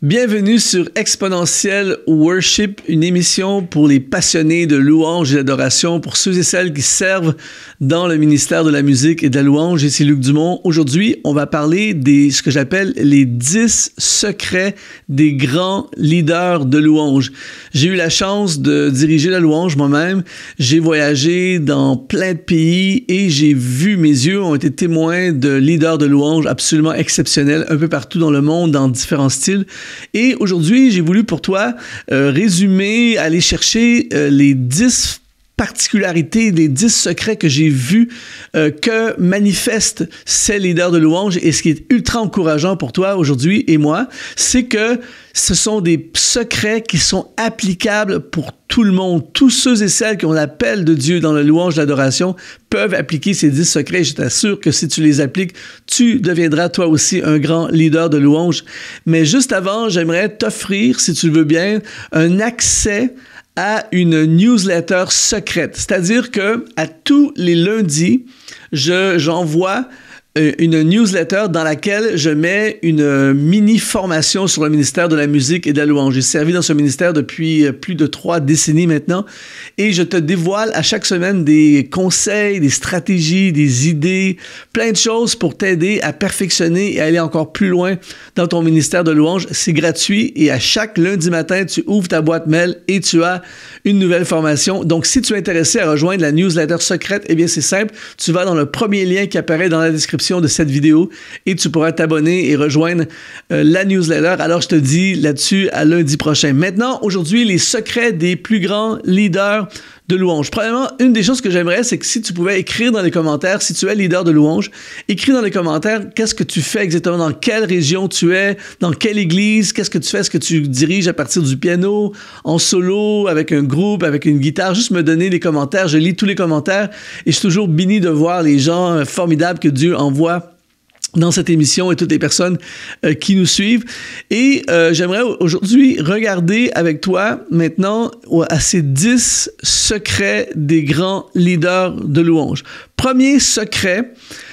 Bienvenue sur Exponentiel Worship, une émission pour les passionnés de louange et d'adoration, pour ceux et celles qui servent dans le ministère de la musique et de la louange. Ici Luc Dumont. Aujourd'hui, on va parler ce que j'appelle les 10 secrets des grands leaders de louange. J'ai eu la chance de diriger la louange moi-même. J'ai voyagé dans plein de pays et mes yeux ont été témoins de leaders de louange absolument exceptionnels un peu partout dans le monde, dans différents styles. Et aujourd'hui, j'ai voulu pour toi résumer, aller chercher les 10 particularités, les 10 secrets que j'ai vus que manifestent ces leaders de louange. Et ce qui est ultra encourageant pour toi aujourd'hui et moi, c'est que ce sont des secrets qui sont applicables pour tout le monde. Tous ceux et celles qui ont l'appel de Dieu dans la louange, l'adoration, peuvent appliquer ces 10 secrets. Je t'assure que si tu les appliques, tu deviendras toi aussi un grand leader de louange. Mais juste avant, j'aimerais t'offrir, si tu le veux bien, un accès à une newsletter secrète. C'est-à-dire que à tous les lundis, j'envoie une newsletter dans laquelle je mets une mini-formation sur le ministère de la musique et de la louange. J'ai servi dans ce ministère depuis plus de 3 décennies maintenant et je te dévoile à chaque semaine des conseils, des stratégies, des idées, plein de choses pour t'aider à perfectionner et à aller encore plus loin dans ton ministère de louange. C'est gratuit et à chaque lundi matin, tu ouvres ta boîte mail et tu as une nouvelle formation. Donc, si tu es intéressé à rejoindre la newsletter secrète, eh bien, c'est simple. Tu vas dans le premier lien qui apparaît dans la description de cette vidéo et tu pourras t'abonner et rejoindre la newsletter. Alors, je te dis là-dessus à lundi prochain. Maintenant, aujourd'hui, les secrets des plus grands leaders de louange. Premièrement, une des choses que j'aimerais, c'est que si tu pouvais écrire dans les commentaires, si tu es leader de louange, écris dans les commentaires qu'est-ce que tu fais exactement, dans quelle région tu es, dans quelle église, qu'est-ce que tu fais, est-ce que tu diriges à partir du piano, en solo, avec un groupe, avec une guitare, juste me donner des commentaires, je lis tous les commentaires et je suis toujours béni de voir les gens formidables que Dieu envoie dans cette émission et toutes les personnes qui nous suivent. Et j'aimerais aujourd'hui regarder avec toi maintenant à ces 10 secrets des grands leaders de louange. Premier secret,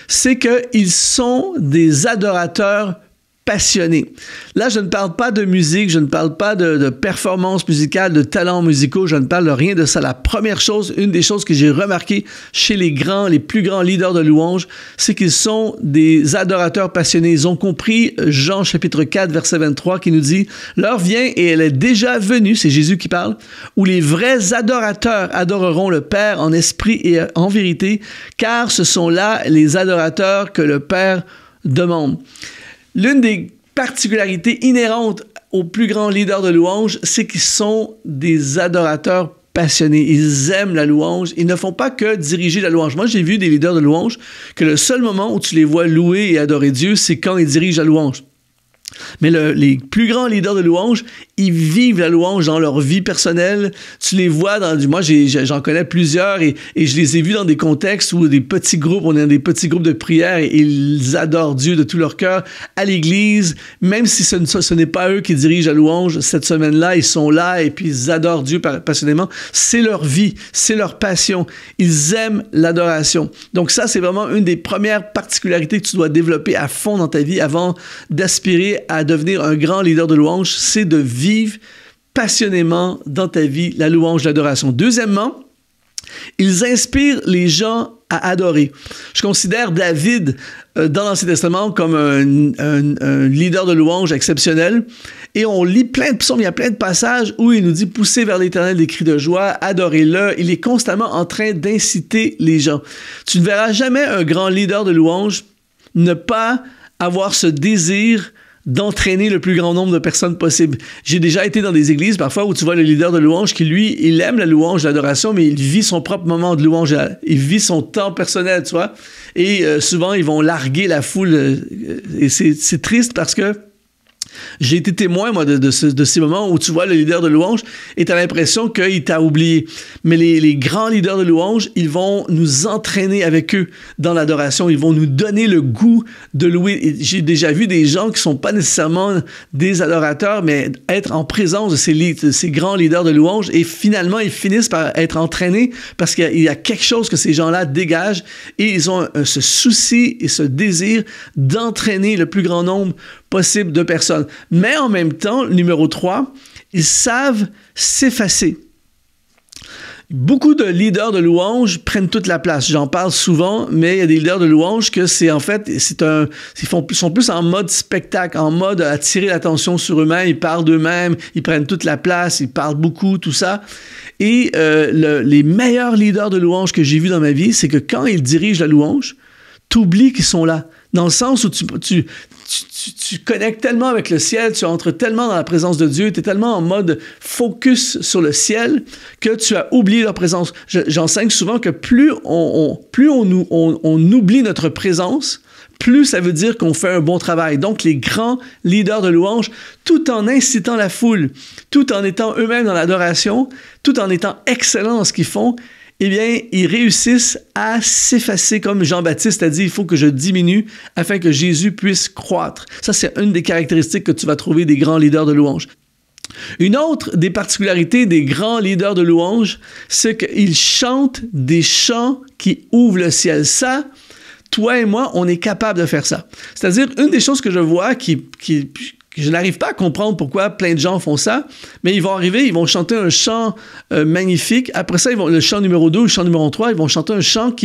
c'est qu'ils sont des adorateurs passionnés. Là, je ne parle pas de musique, je ne parle pas de performance musicale, de talents musicaux, je ne parle de rien de ça. La première chose, une des choses que j'ai remarqué chez les plus grands leaders de louange, c'est qu'ils sont des adorateurs passionnés. Ils ont compris Jean chapitre 4, verset 23 qui nous dit « L'heure vient et elle est déjà venue », c'est Jésus qui parle, « où les vrais adorateurs adoreront le Père en esprit et en vérité, car ce sont là les adorateurs que le Père demande. » L'une des particularités inhérentes aux plus grands leaders de louange, c'est qu'ils sont des adorateurs passionnés. Ils aiment la louange. Ils ne font pas que diriger la louange. Moi, j'ai vu des leaders de louange que le seul moment où tu les vois louer et adorer Dieu, c'est quand ils dirigent la louange. Mais les plus grands leaders de louange, ils vivent la louange dans leur vie personnelle. Tu les vois moi, j'en connais plusieurs et je les ai vus dans des contextes où des petits groupes, on est dans des petits groupes de prière et ils adorent Dieu de tout leur cœur à l'église. Même si ce n'est pas eux qui dirigent la louange, cette semaine-là, ils sont là et puis ils adorent Dieu passionnément. C'est leur vie, c'est leur passion. Ils aiment l'adoration. Donc ça, c'est vraiment une des premières particularités que tu dois développer à fond dans ta vie avant d'aspirer à devenir un grand leader de louange, c'est de vivre passionnément dans ta vie la louange, l'adoration. Deuxièmement, ils inspirent les gens à adorer. Je considère David dans l'Ancien Testament comme un leader de louange exceptionnel. Et on lit plein de psaumes, il y a plein de passages où il nous dit « Poussez vers l'Éternel des cris de joie, adorez-le ». Il est constamment en train d'inciter les gens. Tu ne verras jamais un grand leader de louange ne pas avoir ce désir d'entraîner le plus grand nombre de personnes possible. J'ai déjà été dans des églises parfois où tu vois le leader de louange qui, lui, il aime la louange, l'adoration, mais il vit son propre moment de louange, il vit son temps personnel, tu vois. Et souvent, ils vont larguer la foule. Et c'est triste parce que j'ai été témoin, moi, de ces moments où tu vois le leader de louange et tu as l'impression qu'il t'a oublié. Mais les grands leaders de louange, ils vont nous entraîner avec eux dans l'adoration. Ils vont nous donner le goût de louer. Et j'ai déjà vu des gens qui ne sont pas nécessairement des adorateurs, mais être en présence de ces grands leaders de louange et finalement, ils finissent par être entraînés parce qu'il y a quelque chose que ces gens-là dégagent et ils ont ce souci et ce désir d'entraîner le plus grand nombre possible de personnes. Mais en même temps, numéro 3, ils savent s'effacer. Beaucoup de leaders de louange prennent toute la place. J'en parle souvent, mais il y a des leaders de louange que c'est en fait, ils sont plus en mode spectacle, en mode attirer l'attention sur eux-mêmes. Ils parlent d'eux-mêmes, ils prennent toute la place, ils parlent beaucoup, tout ça. Et les meilleurs leaders de louange que j'ai vus dans ma vie, c'est que quand ils dirigent la louange, t'oublies qu'ils sont là. Dans le sens où tu connectes tellement avec le ciel, tu entres tellement dans la présence de Dieu, tu es tellement en mode focus sur le ciel que tu as oublié leur présence. J'enseigne souvent que plus on oublie notre présence, plus ça veut dire qu'on fait un bon travail. Donc, les grands leaders de louange, tout en incitant la foule, tout en étant eux-mêmes dans l'adoration, tout en étant excellents dans ce qu'ils font, eh bien, ils réussissent à s'effacer, comme Jean-Baptiste a dit, il faut que je diminue afin que Jésus puisse croître. Ça, c'est une des caractéristiques que tu vas trouver des grands leaders de louange. Une autre des particularités des grands leaders de louange, c'est qu'ils chantent des chants qui ouvrent le ciel. Ça, toi et moi, on est capable de faire ça. C'est-à-dire, une des choses que je vois je n'arrive pas à comprendre pourquoi plein de gens font ça, mais ils vont arriver, ils vont chanter un chant magnifique. Après ça, le chant numéro 2 ou le chant numéro 3, ils vont chanter un chant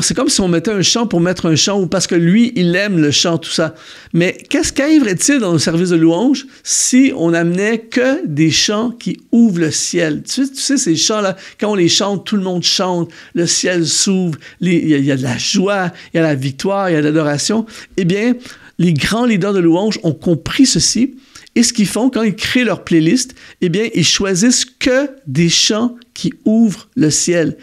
c'est comme si on mettait un chant pour mettre un chant, ou parce que lui, il aime le chant, tout ça. Mais qu'arriverait-il dans le service de louange si on amenait que des chants qui ouvrent le ciel? Tu sais, ces chants-là, quand on les chante, tout le monde chante, le ciel s'ouvre, il y a de la joie, il y a la victoire, il y a de l'adoration. Eh bien, les grands leaders de louange ont compris ceci, et ce qu'ils font quand ils créent leur playlist, eh bien, ils choisissent que des chants qui ouvrent le ciel.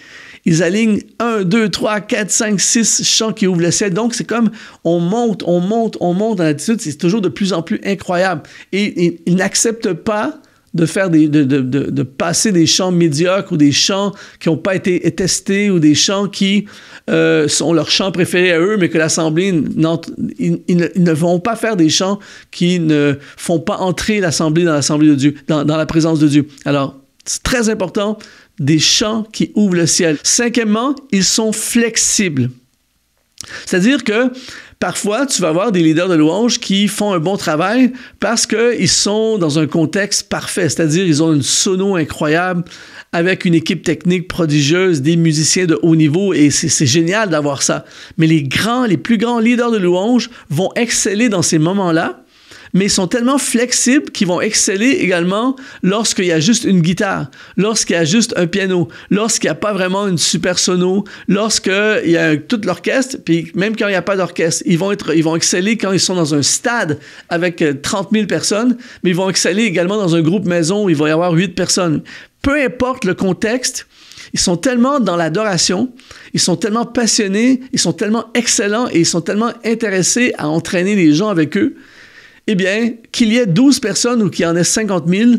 Ils alignent 1, 2, 3, 4, 5, 6 chants qui ouvrent le ciel. Donc, c'est comme on monte dans l'attitude. C'est toujours de plus en plus incroyable. Et ils n'acceptent pas de faire de passer des chants médiocres ou des chants qui n'ont pas été testés ou des chants qui sont leurs chants préférés à eux, mais que l'Assemblée, ils ne vont pas faire des chants qui ne font pas entrer l'Assemblée dans l'Assemblée de Dieu, dans la présence de Dieu. Alors, c'est très important, des chants qui ouvrent le ciel. Cinquièmement, ils sont flexibles. C'est-à-dire que parfois, tu vas avoir des leaders de louange qui font un bon travail parce qu'ils sont dans un contexte parfait, c'est-à-dire ils ont une sono incroyable avec une équipe technique prodigieuse, des musiciens de haut niveau, et c'est génial d'avoir ça. Mais les plus grands leaders de louange vont exceller dans ces moments-là, mais ils sont tellement flexibles qu'ils vont exceller également lorsqu'il y a juste une guitare, lorsqu'il y a juste un piano, lorsqu'il n'y a pas vraiment une super sono, lorsqu'il y a tout l'orchestre, puis même quand il n'y a pas d'orchestre. Ils vont exceller quand ils sont dans un stade avec 30 000 personnes, mais ils vont exceller également dans un groupe maison où il va y avoir 8 personnes. Peu importe le contexte, ils sont tellement dans l'adoration, ils sont tellement passionnés, ils sont tellement excellents et ils sont tellement intéressés à entraîner les gens avec eux. Eh bien, qu'il y ait 12 personnes ou qu'il y en ait 50 000,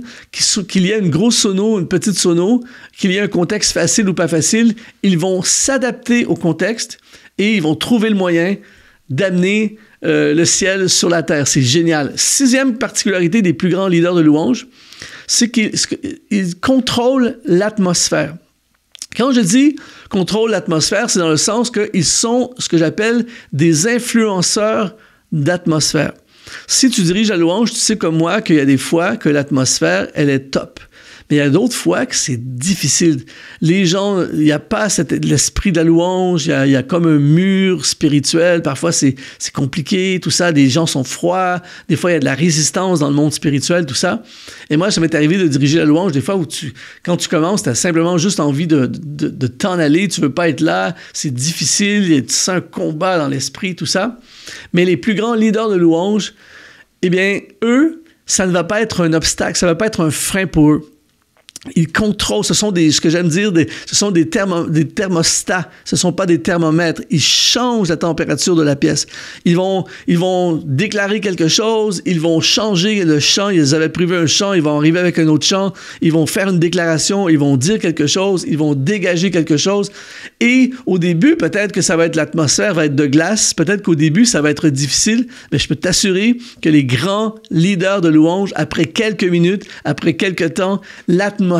qu'il y ait une grosse sono, une petite sono, qu'il y ait un contexte facile ou pas facile, ils vont s'adapter au contexte et ils vont trouver le moyen d'amener le ciel sur la terre. C'est génial. 6e particularité des plus grands leaders de louange, c'est qu'ils contrôlent l'atmosphère. Quand je dis contrôle l'atmosphère, c'est dans le sens qu'ils sont ce que j'appelle des influenceurs d'atmosphère. Si tu diriges la louange, tu sais comme moi qu'il y a des fois que l'atmosphère, elle est top. Mais il y a d'autres fois que c'est difficile. Les gens, il n'y a pas l'esprit de la louange, il y a comme un mur spirituel. Parfois, c'est compliqué, tout ça. Des gens sont froids. Des fois, il y a de la résistance dans le monde spirituel, tout ça. Et moi, ça m'est arrivé de diriger la louange des fois où quand tu commences, tu as simplement juste envie de t'en aller. Tu ne veux pas être là. C'est difficile. Tu sens un combat dans l'esprit, tout ça. Mais les plus grands leaders de louange, eh bien, eux, ça ne va pas être un obstacle. Ça ne va pas être un frein pour eux. Ils contrôlent, ce sont ce que j'aime dire, ce sont des thermostats, ce ne sont pas des thermomètres. Ils changent la température de la pièce. Ils vont déclarer quelque chose, ils vont changer le chant. Ils avaient prévu un chant, ils vont arriver avec un autre chant, ils vont faire une déclaration, ils vont dire quelque chose, ils vont dégager quelque chose. Et au début, peut-être que ça va être l'atmosphère va être de glace, peut-être qu'au début, ça va être difficile, mais je peux t'assurer que les grands leaders de louange, après quelques minutes, après quelques temps, l'atmosphère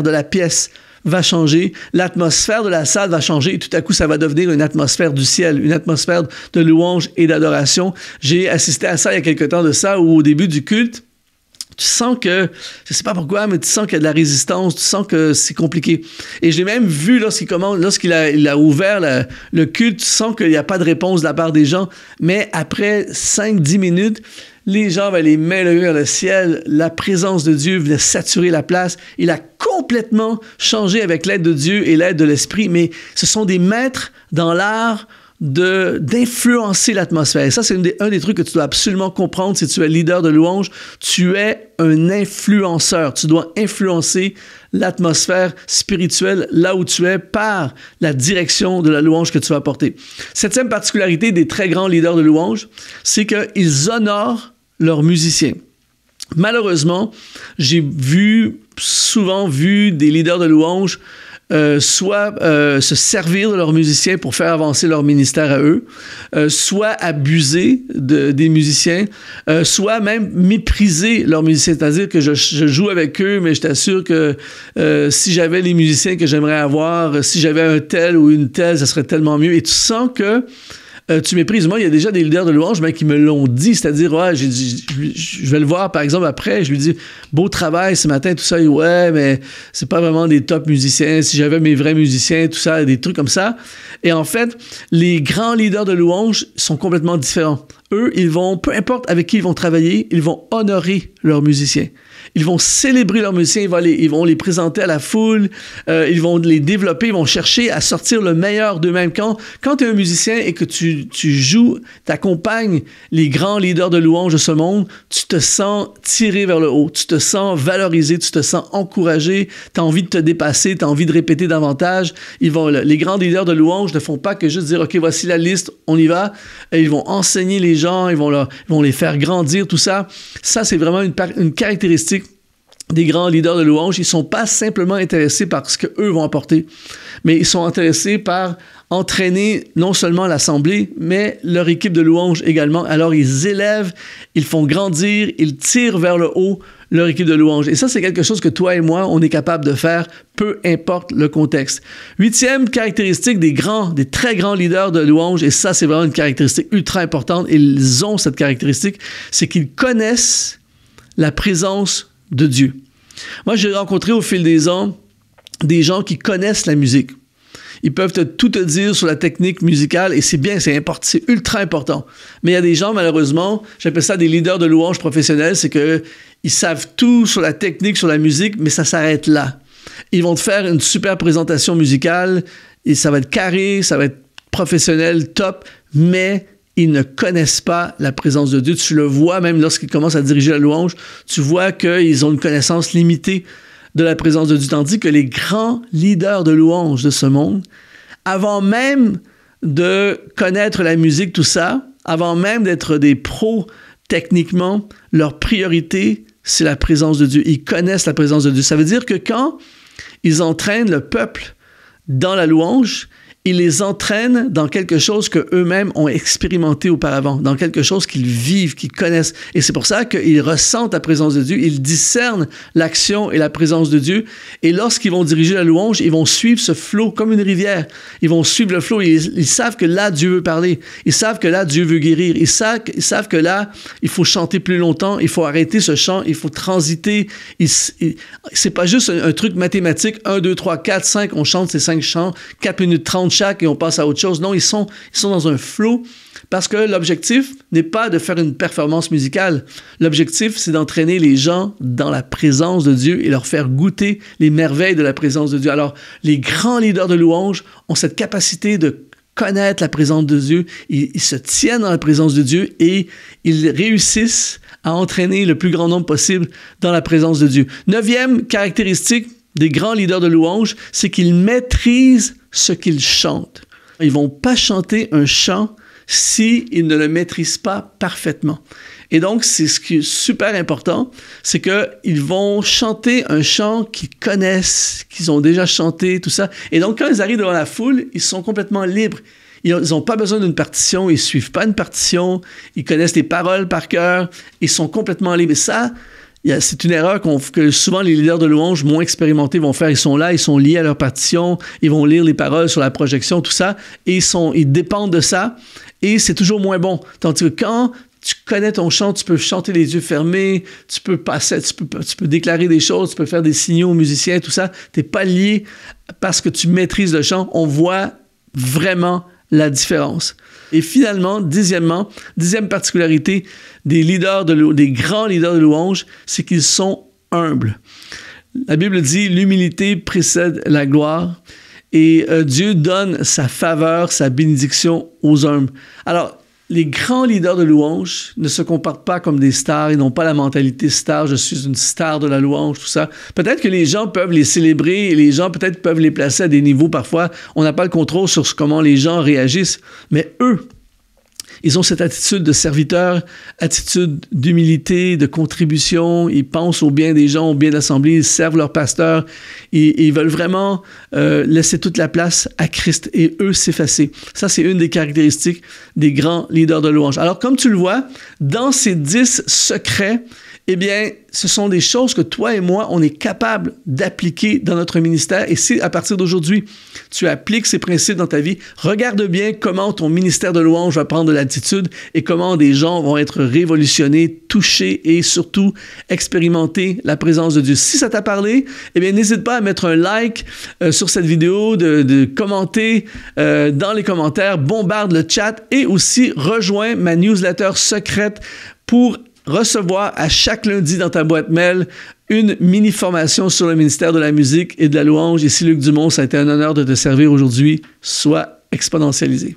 de la pièce va changer, l'atmosphère de la salle va changer et tout à coup, ça va devenir une atmosphère du ciel, une atmosphère de louange et d'adoration. J'ai assisté à ça il y a quelque temps de ça où au début du culte, tu sens que, je sais pas pourquoi, mais tu sens qu'il y a de la résistance, tu sens que c'est compliqué. Et je l'ai même vu lorsqu'il a ouvert le culte, tu sens qu'il n'y a pas de réponse de la part des gens, mais après 5-10 minutes, les gens avaient les mains levées vers le ciel, la présence de Dieu venait saturer la place, il a complètement changé avec l'aide de Dieu et l'aide de l'Esprit, mais ce sont des maîtres dans l'art d'influencer l'atmosphère. Et ça, c'est un des trucs que tu dois absolument comprendre si tu es leader de louange. Tu es un influenceur. Tu dois influencer l'atmosphère spirituelle là où tu es par la direction de la louange que tu vas apporter. Septième particularité des très grands leaders de louange, c'est qu'ils honorent leurs musiciens. Malheureusement, j'ai souvent vu des leaders de louange soit se servir de leurs musiciens pour faire avancer leur ministère à eux, soit abuser des musiciens, soit même mépriser leurs musiciens. C'est-à-dire que je joue avec eux, mais je t'assure que si j'avais les musiciens que j'aimerais avoir, si j'avais un tel ou une telle, ça serait tellement mieux. Et tu sens que tu méprises. Moi, il y a déjà des leaders de louange qui me l'ont dit, c'est-à-dire, ouais, je vais le voir, par exemple, après, je lui dis, beau travail ce matin, tout ça, ouais, mais c'est pas vraiment des top musiciens, si j'avais mes vrais musiciens, tout ça, des trucs comme ça. Et en fait, les grands leaders de louange sont complètement différents. Eux, peu importe avec qui ils vont travailler, ils vont honorer leurs musiciens. Ils vont célébrer leurs musiciens, ils vont les présenter à la foule, ils vont les développer, ils vont chercher à sortir le meilleur d'eux-mêmes. Quand tu es un musicien et que tu joues, tu accompagnes les grands leaders de louange de ce monde, tu te sens tiré vers le haut, tu te sens valorisé, tu te sens encouragé, tu as envie de te dépasser, tu as envie de répéter davantage. Les grands leaders de louange ne font pas que juste dire « OK, voici la liste, on y va ». Et ils vont enseigner les gens, ils vont les faire grandir, tout ça. Ça, c'est vraiment une caractéristique des grands leaders de louange. Ils ne sont pas simplement intéressés par ce qu'eux vont apporter, mais ils sont intéressés par entraîner non seulement l'assemblée, mais leur équipe de louange également. Alors, ils élèvent, ils font grandir, ils tirent vers le haut leur équipe de louange. Et ça, c'est quelque chose que toi et moi, on est capable de faire, peu importe le contexte. Huitième caractéristique des très grands leaders de louange, et ça, c'est vraiment une caractéristique ultra importante, ils ont cette caractéristique, c'est qu'ils connaissent la présence de Dieu. Moi, j'ai rencontré au fil des ans des gens qui connaissent la musique. Ils peuvent tout te dire sur la technique musicale et c'est bien, c'est ultra important. Mais il y a des gens, malheureusement, j'appelle ça des leaders de louange professionnels, c'est qu'ils savent tout sur la technique, sur la musique, mais ça s'arrête là. Ils vont te faire une super présentation musicale et ça va être carré, ça va être professionnel, top, mais ils ne connaissent pas la présence de Dieu. Tu le vois même lorsqu'ils commencent à diriger la louange, tu vois qu'ils ont une connaissance limitée de la présence de Dieu, tandis que les grands leaders de louange de ce monde, avant même de connaître la musique, tout ça, avant même d'être des pros techniquement, leur priorité, c'est la présence de Dieu. Ils connaissent la présence de Dieu. Ça veut dire que quand ils entraînent le peuple dans la louange, ils les entraînent dans quelque chose qu'eux-mêmes ont expérimenté auparavant, dans quelque chose qu'ils vivent, qu'ils connaissent. Et c'est pour ça qu'ils ressentent la présence de Dieu, ils discernent l'action et la présence de Dieu. Et lorsqu'ils vont diriger la louange, ils vont suivre ce flot comme une rivière. Ils vont suivre le flot. Ils savent que là, Dieu veut parler. Ils savent que là, Dieu veut guérir. Ils savent que là, il faut chanter plus longtemps. Il faut arrêter ce chant. Il faut transiter. C'est pas juste un truc mathématique. 1, 2, 3, 4, 5. On chante ces 5 chants. 4 minutes 30 chaque et on passe à autre chose. Non, ils sont dans un flow parce que l'objectif n'est pas de faire une performance musicale. L'objectif, c'est d'entraîner les gens dans la présence de Dieu et leur faire goûter les merveilles de la présence de Dieu. Alors, les grands leaders de louange ont cette capacité de connaître la présence de Dieu. Ils se tiennent dans la présence de Dieu et ils réussissent à entraîner le plus grand nombre possible dans la présence de Dieu. 9e caractéristique des grands leaders de louange, c'est qu'ils maîtrisent ce qu'ils chantent. Ils ne vont pas chanter un chant s'ils ne le maîtrisent pas parfaitement. Et donc, c'est ce qui est super important, c'est qu'ils vont chanter un chant qu'ils connaissent, qu'ils ont déjà chanté, tout ça. Et donc, quand ils arrivent devant la foule, ils sont complètement libres. Ils n'ont pas besoin d'une partition, ils ne suivent pas une partition, ils connaissent les paroles par cœur, ils sont complètement libres. Et ça, C'est une erreur que souvent les leaders de louange moins expérimentés vont faire. Ils sont là, ils sont liés à leur partition, ils vont lire les paroles sur la projection, tout ça, et ils dépendent de ça, et c'est toujours moins bon. Tandis que quand tu connais ton chant, tu peux chanter les yeux fermés, tu peux déclarer des choses, tu peux faire des signaux aux musiciens, tout ça. Tu n'es pas lié parce que tu maîtrises le chant. On voit vraiment la différence. Et finalement, dixième particularité des grands leaders de louange, c'est qu'ils sont humbles. La Bible dit « L'humilité précède la gloire ». Et Dieu donne sa faveur, sa bénédiction aux humbles. Alors, les grands leaders de louange ne se comportent pas comme des stars, ils n'ont pas la mentalité star, je suis une star de la louange, tout ça. Peut-être que les gens peuvent les célébrer et les gens peut-être peuvent les placer à des niveaux parfois, on n'a pas le contrôle sur comment les gens réagissent, mais eux, ils ont cette attitude de serviteur, attitude d'humilité, de contribution. Ils pensent au bien des gens, au bien de l'Assemblée. Ils servent leur pasteur. Ils veulent vraiment laisser toute la place à Christ et eux s'effacer. Ça, c'est une des caractéristiques des grands leaders de louange. Alors, comme tu le vois, dans ces 10 secrets, eh bien, ce sont des choses que toi et moi, on est capable d'appliquer dans notre ministère. Et si à partir d'aujourd'hui, tu appliques ces principes dans ta vie, regarde bien comment ton ministère de louange va prendre de l'attitude et comment des gens vont être révolutionnés, touchés et surtout expérimenter la présence de Dieu. Si ça t'a parlé, eh bien, n'hésite pas à mettre un like sur cette vidéo, de commenter dans les commentaires, bombarde le chat et aussi rejoins ma newsletter secrète pour recevoir à chaque lundi dans ta boîte mail une mini-formation sur le ministère de la musique et de la louange. Ici Luc Dumont, ça a été un honneur de te servir aujourd'hui. Sois exponentialisé.